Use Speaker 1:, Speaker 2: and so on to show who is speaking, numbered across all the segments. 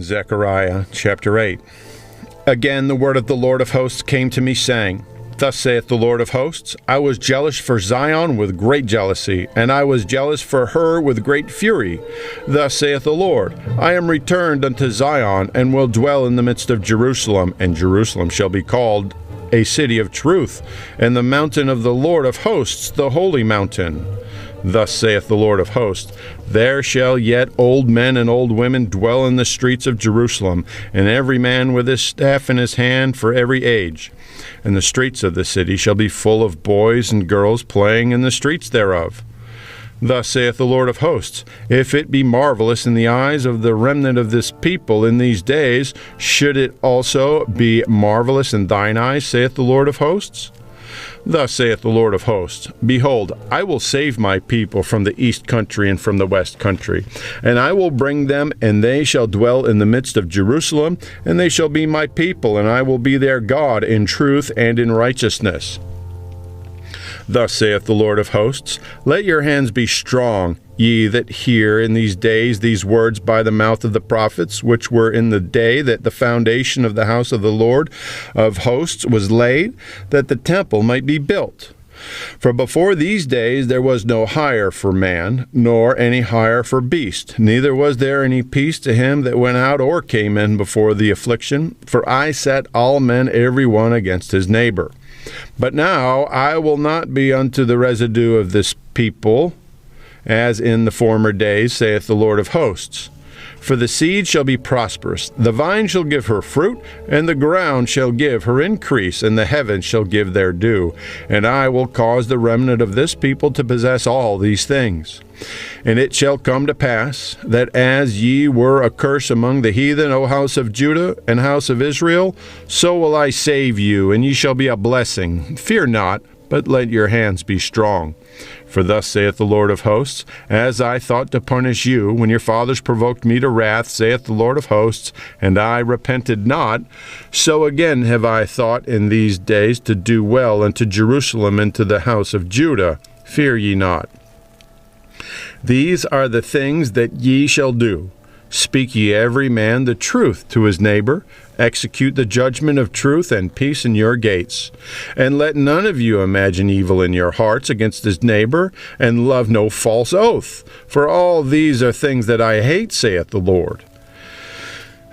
Speaker 1: Zachariah chapter 8. Again the word of the Lord of hosts came to me, saying, Thus saith the Lord of hosts, I was jealous for Zion with great jealousy, and I was jealous for her with great fury. Thus saith the Lord, I am returned unto Zion, and will dwell in the midst of Jerusalem, and Jerusalem shall be called a city of truth, and the mountain of the Lord of hosts, the holy mountain. Thus saith the Lord of hosts, There shall yet old men and old women dwell in the streets of Jerusalem, and every man with his staff in his hand for every age. And the streets of the city shall be full of boys and girls playing in the streets thereof. Thus saith the Lord of hosts, If it be marvelous in the eyes of the remnant of this people in these days, should it also be marvelous in thine eyes, saith the Lord of hosts? Thus saith the Lord of hosts, Behold, I will save my people from the east country and from the west country, and I will bring them, and they shall dwell in the midst of Jerusalem, and they shall be my people, and I will be their God in truth and in righteousness. Thus saith the Lord of hosts, Let your hands be strong, ye that hear in these days these words by the mouth of the prophets, which were in the day that the foundation of the house of the Lord of hosts was laid, that the temple might be built. For before these days there was no hire for man, nor any hire for beast, neither was there any peace to him that went out or came in before the affliction. For I set all men every one against his neighbor. But now I will not be unto the residue of this people, as in the former days, saith the Lord of hosts. For the seed shall be prosperous, the vine shall give her fruit, and the ground shall give her increase, and the heavens shall give their dew. And I will cause the remnant of this people to possess all these things. And it shall come to pass, that as ye were a curse among the heathen, O house of Judah and house of Israel, so will I save you, and ye shall be a blessing. Fear not, but let your hands be strong. For thus saith the Lord of hosts, As I thought to punish you, when your fathers provoked me to wrath, saith the Lord of hosts, and I repented not, so again have I thought in these days to do well unto Jerusalem and to the house of Judah. Fear ye not. These are the things that ye shall do. Speak ye every man the truth to his neighbor. Execute the judgment of truth and peace in your gates. And let none of you imagine evil in your hearts against his neighbor, and love no false oath. For all these are things that I hate, saith the Lord.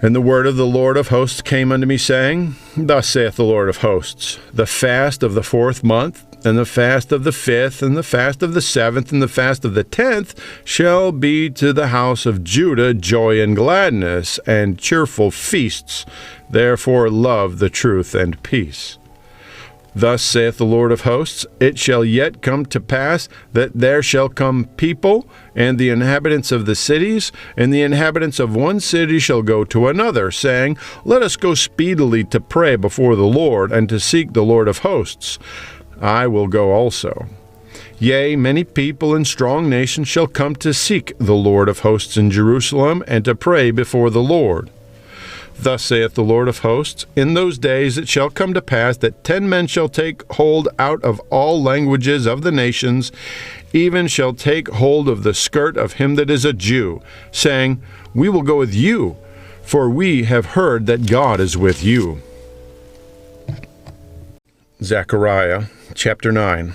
Speaker 1: And the word of the Lord of hosts came unto me, saying, Thus saith the Lord of hosts, The fast of the 4th month, and the fast of the 5th, and the fast of the 7th, and the fast of the 10th shall be to the house of Judah joy and gladness, and cheerful feasts. Therefore love the truth and peace. Thus saith the Lord of hosts, It shall yet come to pass that there shall come people, and the inhabitants of the cities, and the inhabitants of one city shall go to another, saying, Let us go speedily to pray before the Lord, and to seek the Lord of hosts. I will go also. Yea, many people and strong nations shall come to seek the Lord of hosts in Jerusalem, and to pray before the Lord. Thus saith the Lord of hosts, In those days it shall come to pass that 10 men shall take hold out of all languages of the nations, even shall take hold of the skirt of him that is a Jew, saying, We will go with you, for we have heard that God is with you. Zachariah chapter 9.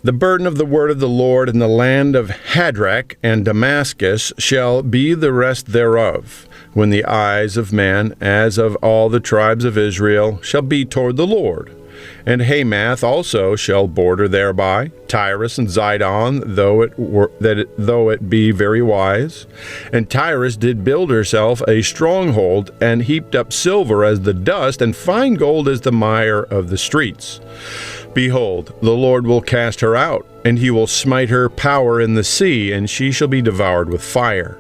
Speaker 1: The burden of the word of the Lord in the land of Hadrach and Damascus shall be the rest thereof, when the eyes of man, as of all the tribes of Israel, shall be toward the Lord. And Hamath also shall border thereby, Tyrus and Zidon, though it be very wise. And Tyrus did build herself a stronghold, and heaped up silver as the dust, and fine gold as the mire of the streets. Behold, the Lord will cast her out, and he will smite her power in the sea, and she shall be devoured with fire.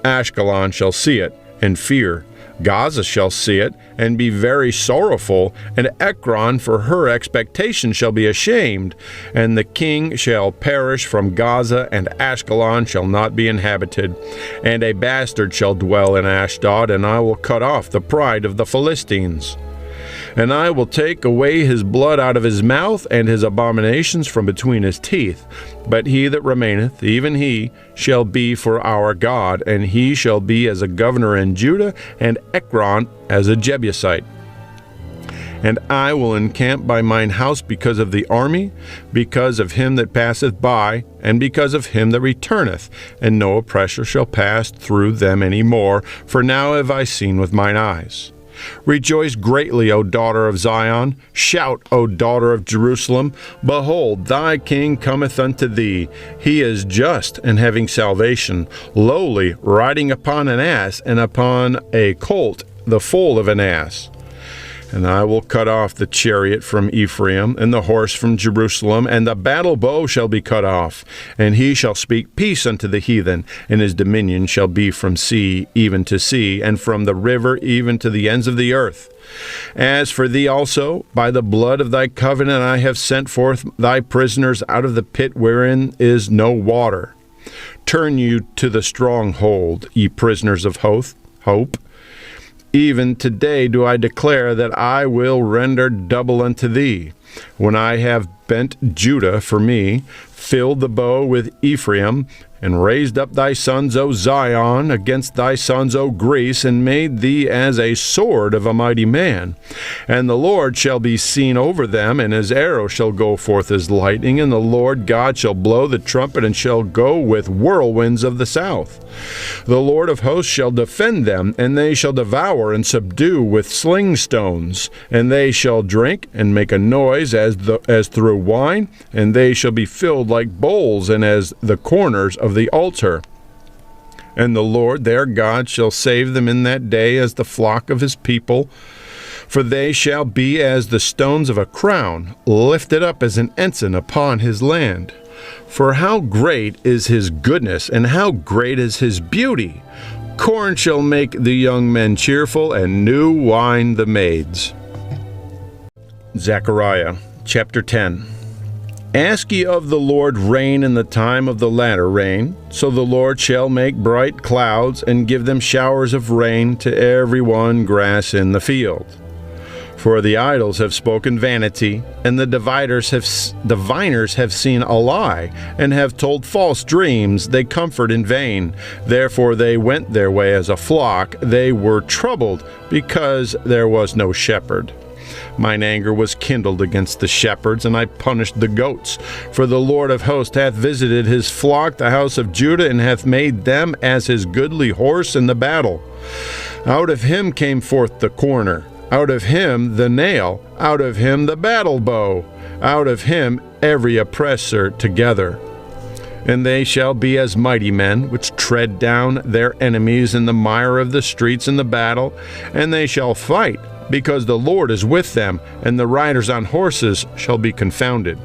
Speaker 1: Ashkelon shall see it, and fear. Gaza shall see it, and be very sorrowful, and Ekron for her expectation shall be ashamed. And the king shall perish from Gaza, and Ashkelon shall not be inhabited. And a bastard shall dwell in Ashdod, and I will cut off the pride of the Philistines. And I will take away his blood out of his mouth, and his abominations from between his teeth. But he that remaineth, even he, shall be for our God, and he shall be as a governor in Judah, and Ekron as a Jebusite. And I will encamp by mine house because of the army, because of him that passeth by, and because of him that returneth, and no oppressor shall pass through them any more, for now have I seen with mine eyes. Rejoice greatly, O daughter of Zion. Shout, O daughter of Jerusalem. Behold, thy king cometh unto thee. He is just and having salvation, lowly, riding upon an ass, and upon a colt, the foal of an ass. And I will cut off the chariot from Ephraim, and the horse from Jerusalem, and the battle bow shall be cut off. And he shall speak peace unto the heathen, and his dominion shall be from sea even to sea, and from the river even to the ends of the earth. As for thee also, by the blood of thy covenant I have sent forth thy prisoners out of the pit wherein is no water. Turn you to the stronghold, ye prisoners of hope. Even today do I declare that I will render double unto thee. When I have bent Judah for me, filled the bow with Ephraim, and raised up thy sons, O Zion, against thy sons, O Greece, and made thee as a sword of a mighty man. And the Lord shall be seen over them, and his arrow shall go forth as lightning, and the Lord God shall blow the trumpet, and shall go with whirlwinds of the south. The Lord of hosts shall defend them, and they shall devour and subdue with sling stones. And they shall drink and make a noise as through wine, and they shall be filled like bowls, and as the corners of the altar. And the Lord their God shall save them in that day as the flock of his people. For they shall be as the stones of a crown, lifted up as an ensign upon his land. For how great is his goodness, and how great is his beauty! Corn shall make the young men cheerful, and new wine the maids. Zachariah chapter 10. Ask ye of the Lord rain in the time of the latter rain. So the Lord shall make bright clouds, and give them showers of rain to every one grass in the field. For the idols have spoken vanity, and the diviners have seen a lie, and have told false dreams. They comfort in vain. Therefore they went their way as a flock. They were troubled, because there was no shepherd. Mine anger was kindled against the shepherds, and I punished the goats. For the Lord of hosts hath visited his flock, the house of Judah, and hath made them as his goodly horse in the battle. Out of him came forth the corner, out of him the nail, out of him the battle bow, out of him every oppressor together. And they shall be as mighty men, which tread down their enemies in the mire of the streets in the battle, and they shall fight, because the Lord is with them, and the riders on horses shall be confounded.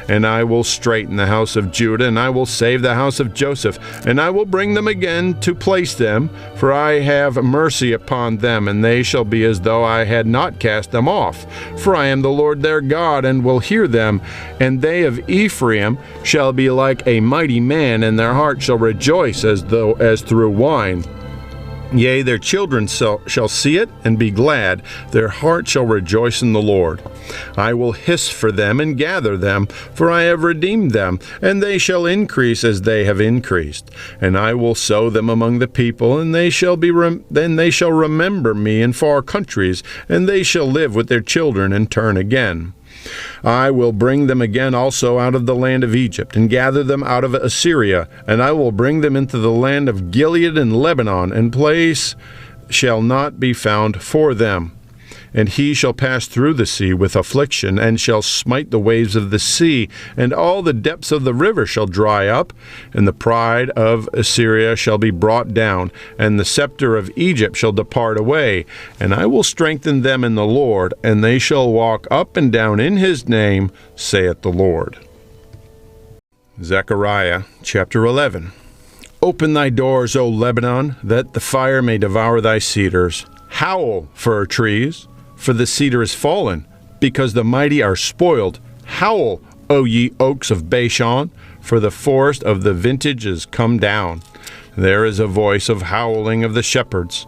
Speaker 1: And I will straighten the house of Judah, and I will save the house of Joseph, and I will bring them again to place them, for I have mercy upon them, and they shall be as though I had not cast them off. For I am the Lord their God, and will hear them. And they of Ephraim shall be like a mighty man, and their heart shall rejoice as through wine. Yea, their children shall see it and be glad. Their heart shall rejoice in the Lord. I will hiss for them and gather them, for I have redeemed them, and they shall increase as they have increased. And I will sow them among the people, and then they shall remember me in far countries, and they shall live with their children and turn again. I will bring them again also out of the land of Egypt, and gather them out of Assyria, and I will bring them into the land of Gilead and Lebanon, and place shall not be found for them. And he shall pass through the sea with affliction, and shall smite the waves of the sea, and all the depths of the river shall dry up, and the pride of Assyria shall be brought down, and the scepter of Egypt shall depart away. And I will strengthen them in the Lord, and they shall walk up and down in his name, saith the Lord. Zechariah chapter 11. Open thy doors, O Lebanon, that the fire may devour thy cedars. Howl, fir trees, for the cedar is fallen, because the mighty are spoiled. Howl, O ye oaks of Bashan, for the forest of the vintage is come down. There is a voice of howling of the shepherds.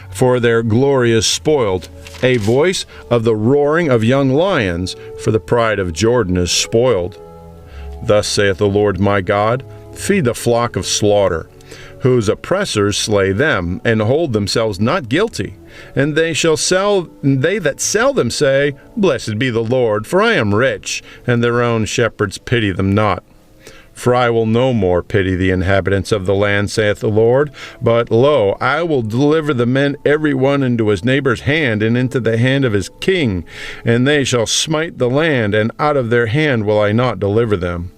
Speaker 1: for their glory is spoiled. A voice of the roaring of young lions, for the pride of Jordan is spoiled. Thus saith the Lord my God, feed the flock of slaughter, whose oppressors slay them, and hold themselves not guilty. And they that sell them say, Blessed be the Lord, for I am rich, and their own shepherds pity them not. For I will no more pity the inhabitants of the land, saith the Lord. But lo, I will deliver the men every one into his neighbor's hand, and into the hand of his king. And they shall smite the land, and out of their hand will I not deliver them.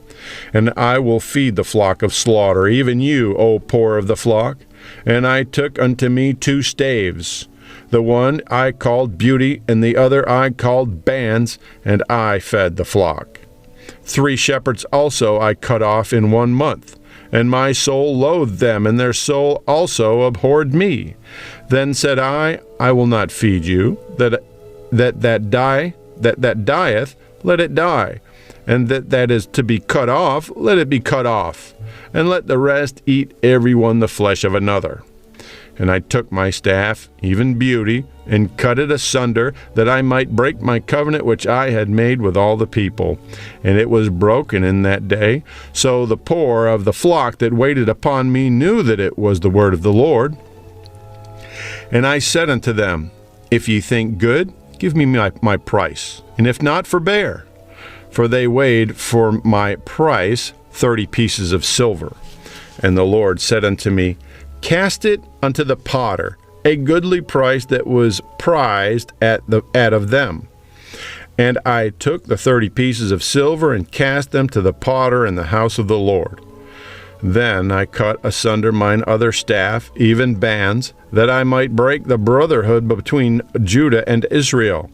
Speaker 1: And I will feed the flock of slaughter, even you, O poor of the flock. And I took unto me 2 staves. The one I called Beauty, and the other I called Bands, and I fed the flock. 3 shepherds also I cut off in 1 month, and my soul loathed them, and their soul also abhorred me. Then said I will not feed you, that dieth, let it die, and that is to be cut off, let it be cut off, and let the rest eat every one the flesh of another. And I took my staff, even Beauty, and cut it asunder, that I might break my covenant which I had made with all the people. And it was broken in that day. So the poor of the flock that waited upon me knew that it was the word of the Lord. And I said unto them, If ye think good, give me my price, and if not, forbear. For they weighed for my price 30 pieces of silver. And the Lord said unto me, Cast it unto the potter, a goodly price that was prized at of them. And I took the 30 pieces of silver, and cast them to the potter in the house of the Lord. Then I cut asunder mine other staff, even Bands, that I might break the brotherhood between Judah and Israel.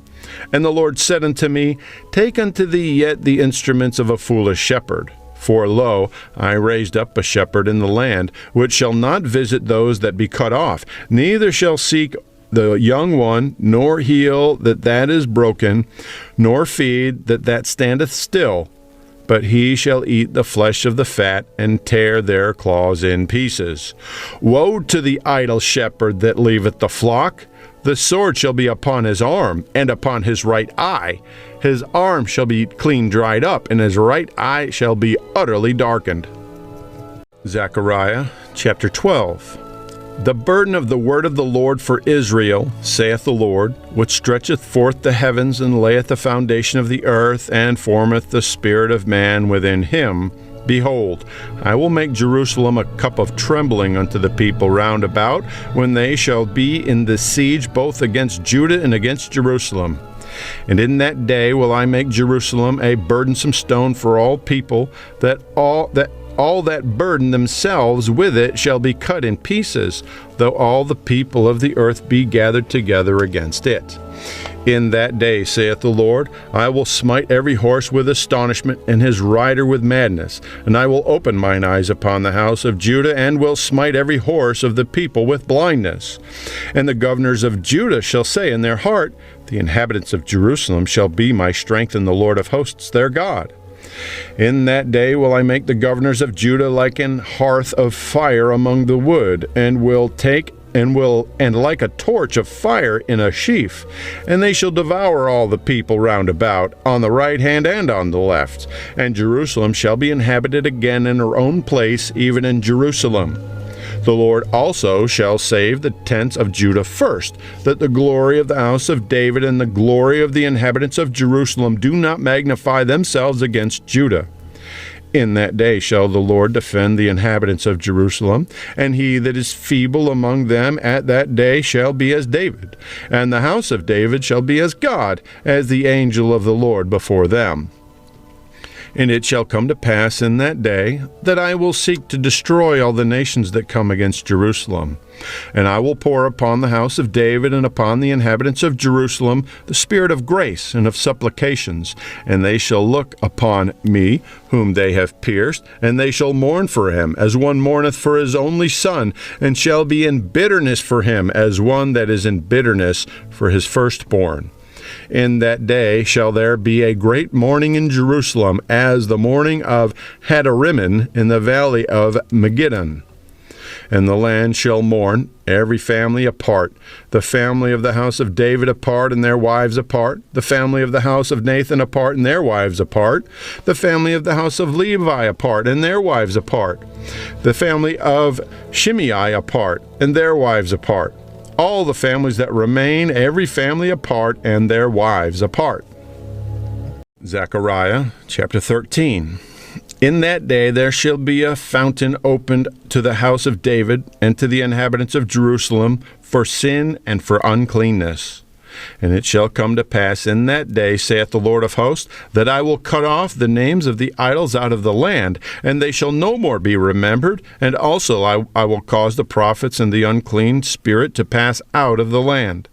Speaker 1: And the Lord said unto me, Take unto thee yet the instruments of a foolish shepherd. For lo, I raised up a shepherd in the land, which shall not visit those that be cut off, neither shall seek the young one, nor heal that is broken, nor feed that standeth still. But he shall eat the flesh of the fat, and tear their claws in pieces. Woe to the idle shepherd that leaveth the flock! The sword shall be upon his arm, and upon his right eye. His arm shall be clean dried up, and his right eye shall be utterly darkened. Zachariah chapter 12. The burden of the word of the Lord for Israel, saith the Lord, which stretcheth forth the heavens, and layeth the foundation of the earth, and formeth the spirit of man within him. Behold, I will make Jerusalem a cup of trembling unto the people round about, when they shall be in the siege both against Judah and against Jerusalem. And in that day will I make Jerusalem a burdensome stone for all people, that all that burden themselves with it shall be cut in pieces, though all the people of the earth be gathered together against it. In that day, saith the Lord, I will smite every horse with astonishment, and his rider with madness. And I will open mine eyes upon the house of Judah, and will smite every horse of the people with blindness. And the governors of Judah shall say in their heart, The inhabitants of Jerusalem shall be my strength in the Lord of hosts their God. In that day will I make the governors of Judah like an hearth of fire among the wood, and like a torch of fire in a sheaf, and they shall devour all the people round about, on the right hand and on the left. And Jerusalem shall be inhabited again in her own place, even in Jerusalem. The Lord also shall save the tents of Judah first, that the glory of the house of David and the glory of the inhabitants of Jerusalem do not magnify themselves against Judah. In that day shall the Lord defend the inhabitants of Jerusalem, and he that is feeble among them at that day shall be as David, and the house of David shall be as God, as the angel of the Lord before them. And it shall come to pass in that day that I will seek to destroy all the nations that come against Jerusalem. And I will pour upon the house of David and upon the inhabitants of Jerusalem the spirit of grace and of supplications. And they shall look upon me, whom they have pierced, and they shall mourn for him, as one mourneth for his only son, and shall be in bitterness for him, as one that is in bitterness for his firstborn. In that day shall there be a great mourning in Jerusalem, as the mourning of Hadarimmon in the valley of Megiddon. And the land shall mourn, every family apart, the family of the house of David apart, and their wives apart, the family of the house of Nathan apart, and their wives apart, the family of the house of Levi apart, and their wives apart, the family of Shimei apart, and their wives apart, all the families that remain, every family apart, and their wives apart. Zachariah chapter 13. In that day there shall be a fountain opened to the house of David and to the inhabitants of Jerusalem for sin and for uncleanness. And it shall come to pass in that day, saith the Lord of hosts, that I will cut off the names of the idols out of the land, and they shall no more be remembered, and also I will cause the prophets and the unclean spirit to pass out of the land.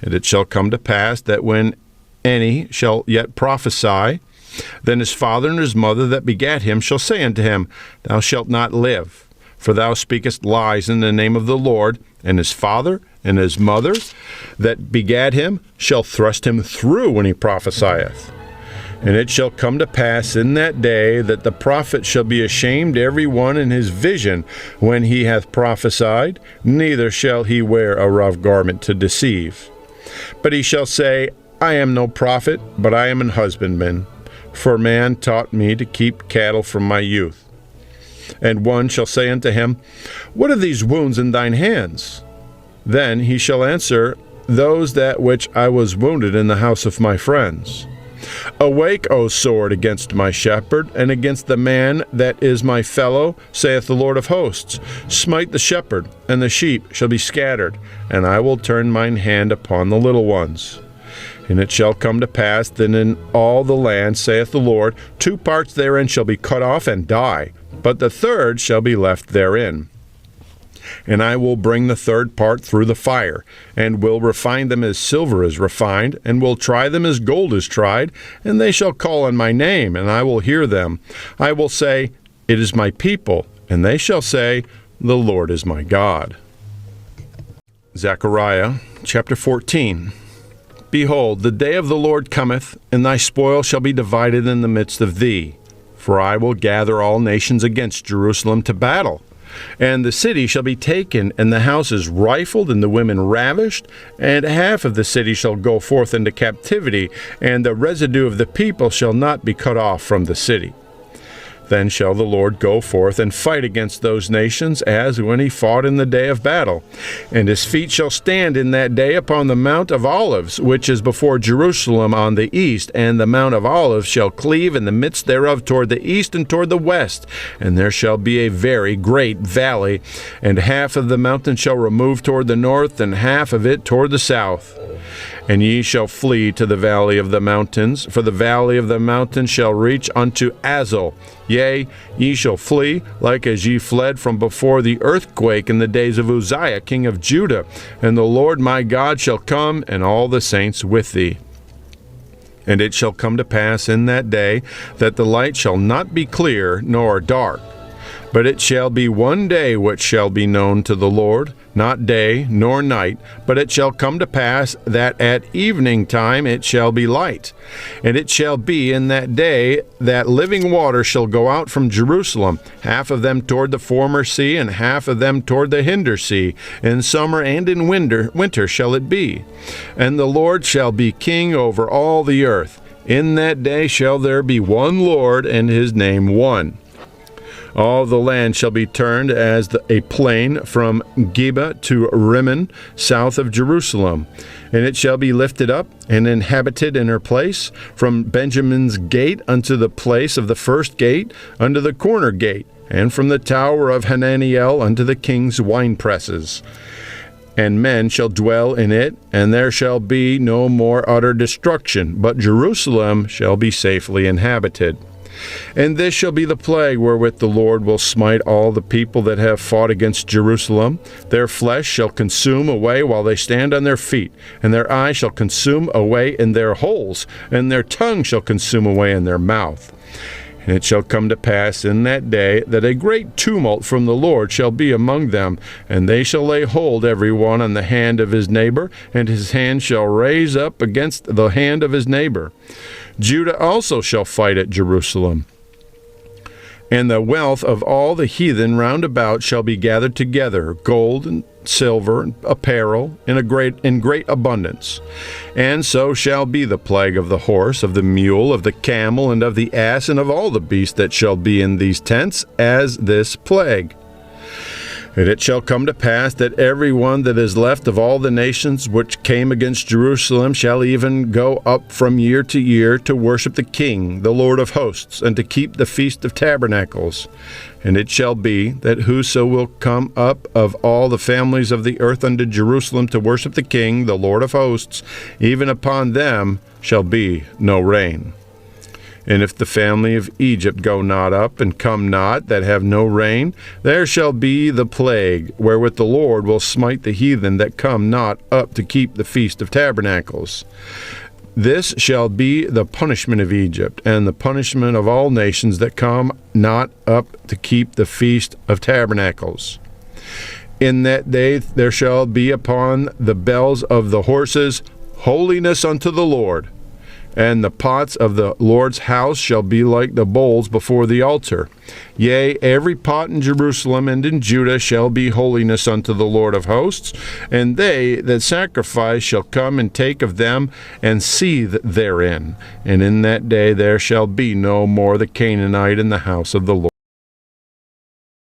Speaker 1: And it shall come to pass that when any shall yet prophesy, then his father and his mother that begat him shall say unto him, Thou shalt not live, for thou speakest lies in the name of the Lord. And his father and his mother that begat him shall thrust him through when he prophesieth. And it shall come to pass in that day that the prophet shall be ashamed every one in his vision when he hath prophesied, neither shall he wear a rough garment to deceive. But he shall say, I am no prophet, but I am an husbandman. For man taught me to keep cattle from my youth. And one shall say unto him, What are these wounds in thine hands? Then he shall answer, Those that which I was wounded in the house of my friends. Awake, O sword, against my shepherd, and against the man that is my fellow, saith the Lord of hosts. Smite the shepherd, and the sheep shall be scattered, and I will turn mine hand upon the little ones. And it shall come to pass that in all the land, saith the Lord, 2 parts therein shall be cut off and die, but the third shall be left therein. And I will bring the third part through the fire, and will refine them as silver is refined, and will try them as gold is tried, and they shall call on my name, and I will hear them. I will say, It is my people, and they shall say, The Lord is my God. Zechariah chapter 14. Behold, the day of the Lord cometh, and thy spoil shall be divided in the midst of thee. For I will gather all nations against Jerusalem to battle. And the city shall be taken, and the houses rifled, and the women ravished, and half of the city shall go forth into captivity, and the residue of the people shall not be cut off from the city. Then shall the Lord go forth and fight against those nations, as when he fought in the day of battle. And his feet shall stand in that day upon the Mount of Olives, which is before Jerusalem on the east, and the Mount of Olives shall cleave in the midst thereof toward the east and toward the west. And there shall be a very great valley, and half of the mountain shall remove toward the north, and half of it toward the south. And ye shall flee to the valley of the mountains, for the valley of the mountains shall reach unto Azel. Yea, ye shall flee, like as ye fled from before the earthquake in the days of Uzziah king of Judah. And the Lord my God shall come, and all the saints with thee. And it shall come to pass in that day that the light shall not be clear nor dark. But it shall be one day which shall be known to the Lord, not day nor night, but it shall come to pass that at evening time it shall be light. And it shall be in that day that living water shall go out from Jerusalem, half of them toward the former sea, and half of them toward the hinder sea. In summer and in winter shall it be. And the Lord shall be king over all the earth. In that day shall there be one Lord, and his name one. All the land shall be turned as a plain from Geba to Rimmon, south of Jerusalem. And it shall be lifted up and inhabited in her place, from Benjamin's gate unto the place of the first gate, unto the corner gate, and from the tower of Hananiel unto the king's winepresses. And men shall dwell in it, and there shall be no more utter destruction, but Jerusalem shall be safely inhabited. And this shall be the plague wherewith the Lord will smite all the people that have fought against Jerusalem. Their flesh shall consume away while they stand on their feet, and their eyes shall consume away in their holes, and their tongue shall consume away in their mouth. And it shall come to pass in that day that a great tumult from the Lord shall be among them, and they shall lay hold every one on the hand of his neighbor, and his hand shall raise up against the hand of his neighbor. Judah also shall fight at Jerusalem. And the wealth of all the heathen round about shall be gathered together, gold and silver and apparel in great abundance. And so shall be the plague of the horse, of the mule, of the camel, and of the ass, and of all the beasts that shall be in these tents, as this plague. And it shall come to pass that every one that is left of all the nations which came against Jerusalem shall even go up from year to year to worship the King, the Lord of hosts, and to keep the Feast of Tabernacles. And it shall be that whoso will come up of all the families of the earth unto Jerusalem to worship the King, the Lord of hosts, even upon them shall be no rain. And if the family of Egypt go not up, and come not, that have no rain, there shall be the plague, wherewith the Lord will smite the heathen that come not up to keep the Feast of Tabernacles. This shall be the punishment of Egypt, and the punishment of all nations that come not up to keep the Feast of Tabernacles. In that day there shall be upon the bells of the horses holiness unto the Lord. And the pots of the Lord's house shall be like the bowls before the altar. Yea, every pot in Jerusalem and in Judah shall be holiness unto the Lord of hosts, and they that sacrifice shall come and take of them and seethe therein. And in that day there shall be no more the Canaanite in the house of the Lord.